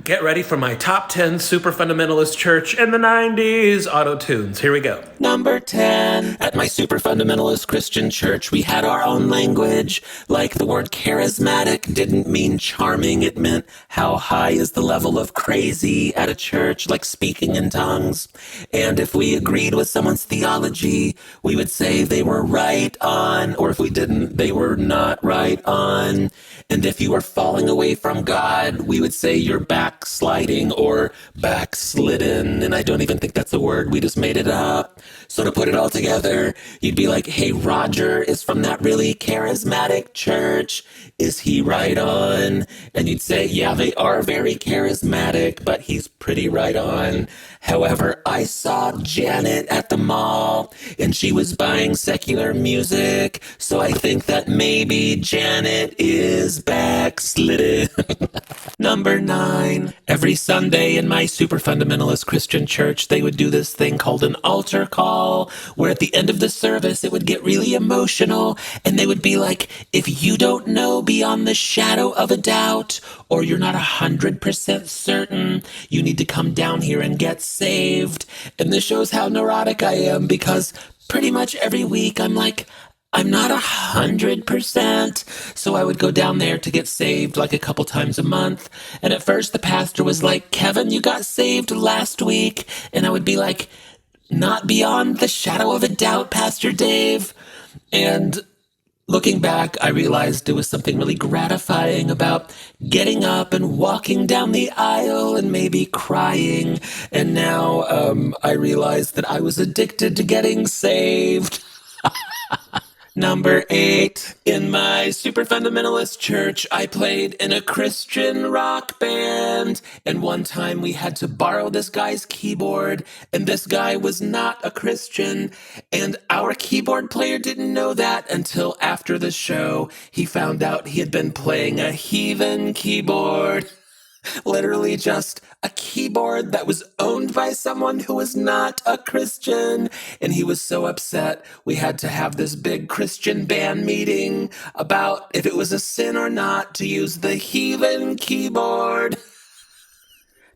Get ready for my top 10 super fundamentalist church in the 90s auto-tunes. Here we go. Number 10. At my super fundamentalist Christian church, we had our own language. Like the word charismatic didn't mean charming. It meant how high is the level of crazy at a church, like speaking in tongues. And if we agreed with someone's theology, we would say they were right on, or if we didn't, they were not right on. And if you were falling away from God, we would say you're backsliding or backslidden. And I don't even think that's a word. We just made it up. So to put it all together, you'd be like, hey, Roger is from that really charismatic church. Is he right on? And you'd say, yeah, they are very charismatic, but he's pretty right on. However, I saw Janet at the mall and she was buying secular music. So I think that maybe Janet is backslidden. Number 9. Every Sunday in my super fundamentalist Christian church, they would do this thing called an altar call, where at the end of the service, it would get really emotional. And they would be like, if you don't know beyond the shadow of a doubt, or you're not 100% certain, you need to come down here and get saved. And this shows how neurotic I am, because pretty much every week I'm like, I'm not 100%. So I would go down there to get saved like a couple times a month. And at first the pastor was like, Kevin, you got saved last week. And I would be like, not beyond the shadow of a doubt, Pastor Dave. And looking back, I realized there was something really gratifying about getting up and walking down the aisle and maybe crying. And now I realized that I was addicted to getting saved. Number 8. In my super fundamentalist church, I played in a Christian rock band. And one time we had to borrow this guy's keyboard. And this guy was not a Christian. And our keyboard player didn't know that until after the show. He found out he had been playing a heathen keyboard. Literally just a keyboard that was owned by someone who was not a Christian. And he was so upset, we had to have this big Christian band meeting about if it was a sin or not to use the heathen keyboard.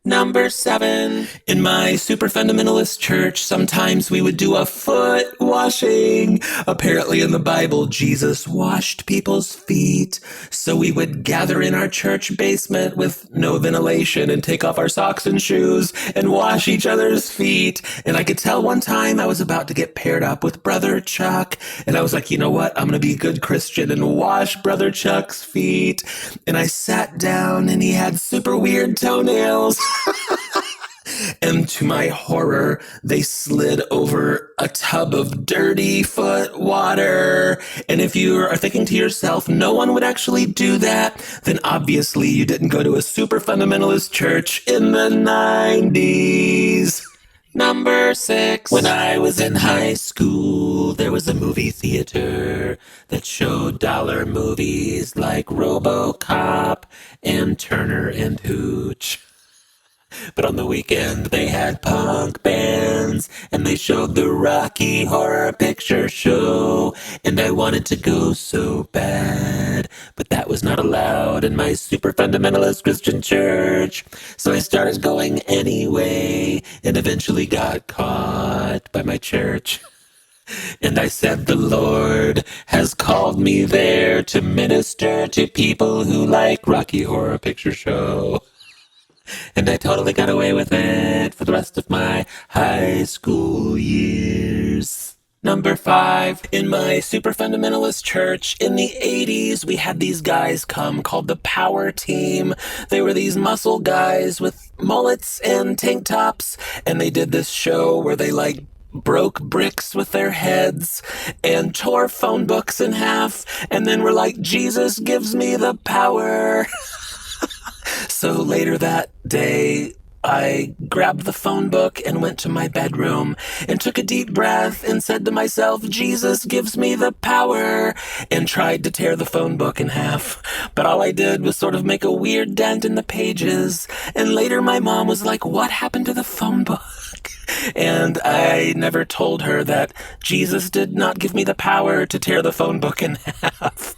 Number 7. In my super fundamentalist church, sometimes we would do a foot washing. Apparently in the Bible, Jesus washed people's feet. So we would gather in our church basement with no ventilation and take off our socks and shoes and wash each other's feet. And I could tell one time I was about to get paired up with Brother Chuck. And I was like, you know what? I'm going to be a good Christian and wash Brother Chuck's feet. And I sat down and he had super weird toenails. And to my horror, they slid over a tub of dirty foot water. And if you are thinking to yourself, no one would actually do that, then obviously you didn't go to a super fundamentalist church in the 90s. Number 6. When I was in high school, there was a movie theater that showed dollar movies like RoboCop and Turner and Hooch. But on the weekend, they had punk bands, and they showed the Rocky Horror Picture Show, and I wanted to go so bad, but that was not allowed in my super fundamentalist Christian church. So I started going anyway, and eventually got caught by my church. And I said, the Lord has called me there to minister to people who like Rocky Horror Picture Show. And I totally got away with it for the rest of my high school years. Number 5. In my super fundamentalist church in the 80s, we had these guys come called the Power Team. They were these muscle guys with mullets and tank tops. And they did this show where they broke bricks with their heads and tore phone books in half. And then were like, Jesus gives me the power. So later that day, I grabbed the phone book and went to my bedroom and took a deep breath and said to myself, Jesus gives me the power, and tried to tear the phone book in half. But all I did was sort of make a weird dent in the pages. And later my mom was like, what happened to the phone book? And I never told her that Jesus did not give me the power to tear the phone book in half.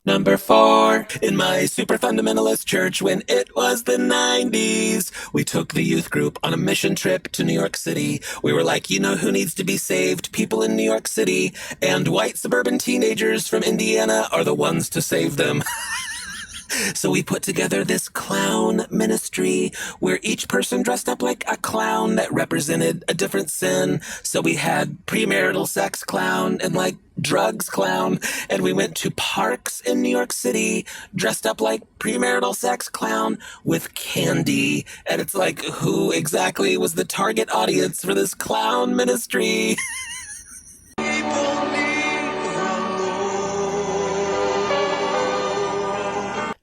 Number 4, in my super fundamentalist church when it was the 90s, we took the youth group on a mission trip to New York City. We were like, you know who needs to be saved? People in New York City, and white suburban teenagers from Indiana are the ones to save them. So we put together this clown ministry where each person dressed up like a clown that represented a different sin. So we had premarital sex clown and like drugs clown. And we went to parks in New York City dressed up like premarital sex clown with candy. And it's like, who exactly was the target audience for this clown ministry?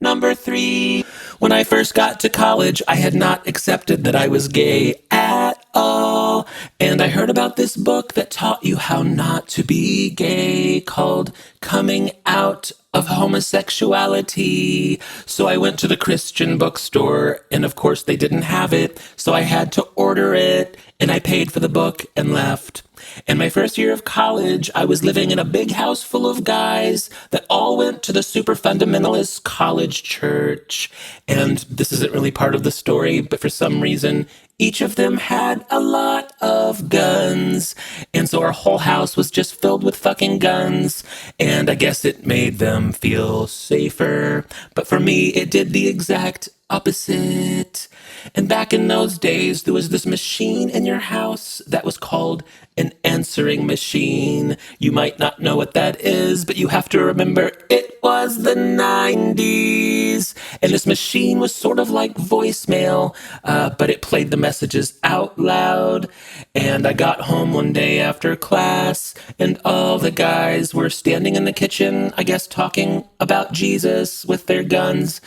Number 3, when I first got to college, I had not accepted that I was gay at all. And I heard about this book that taught you how not to be gay called Coming Out of Homosexuality. So I went to the Christian bookstore, and of course they didn't have it, so I had to order it, and I paid for the book and left. In my first year of college, I was living in a big house full of guys that all went to the super fundamentalist college church. And this isn't really part of the story, but for some reason, each of them had a lot of guns. And so our whole house was just filled with fucking guns. And I guess it made them feel safer. But for me, it did the exact opposite. And back in those days, there was this machine in your house that was called an answering machine. You might not know what that is, but you have to remember it was the 90s. And this machine was sort of like voicemail, but it played the messages out loud. And I got home one day after class, and all the guys were standing in the kitchen, I guess talking about Jesus with their guns.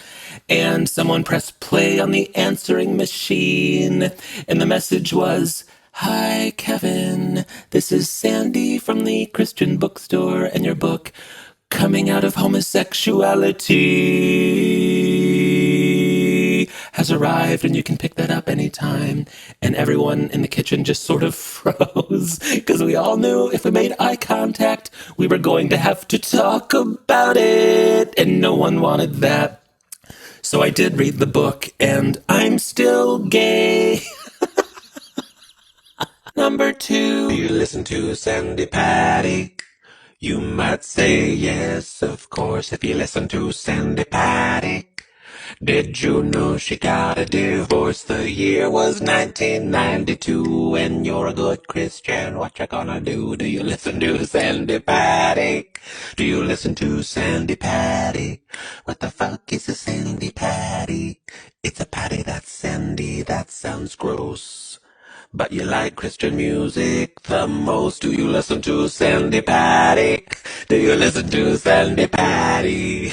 And someone pressed play on the answering machine, and the message was, "Hi, Kevin. This is Sandy from the Christian bookstore, and your book, Coming Out of Homosexuality, has arrived, and you can pick that up anytime." And everyone in the kitchen just sort of froze, because we all knew if we made eye contact, we were going to have to talk about it, and no one wanted that. So I did read the book, and I'm still gay. Number 2. Do you listen to Sandy Patty? You might say yes, of course, if you listen to Sandy Patty. Did you know she got a divorce? The year was 1992, and you're a good Christian. What you gonna do? Do you listen to Sandy Patty? Do you listen to Sandy Patty? What the fuck is a Sandy Patty? It's a patty that's sandy. That sounds gross. But you like Christian music the most. Do you listen to Sandy Patty? Do you listen to Sandy Patty?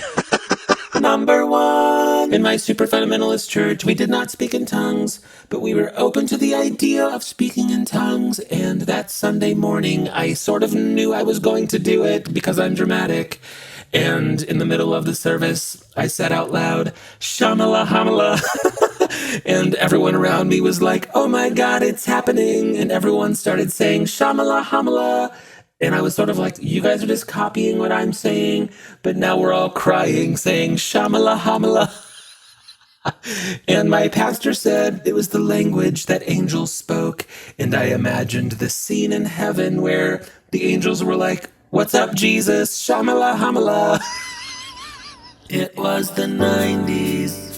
Number 1. In my super fundamentalist church, we did not speak in tongues, but we were open to the idea of speaking in tongues. And that Sunday morning, I sort of knew I was going to do it because I'm dramatic. And in the middle of the service, I said out loud, "Shamala hamala." And everyone around me was like, "Oh my God, it's happening." And everyone started saying, "Shamala hamala." And I was sort of like, you guys are just copying what I'm saying, but now we're all crying, saying, "Shamala hamala." And my pastor said it was the language that angels spoke. And I imagined the scene in heaven where the angels were like, "What's up, Jesus? Shamala hamala." It was the 90s.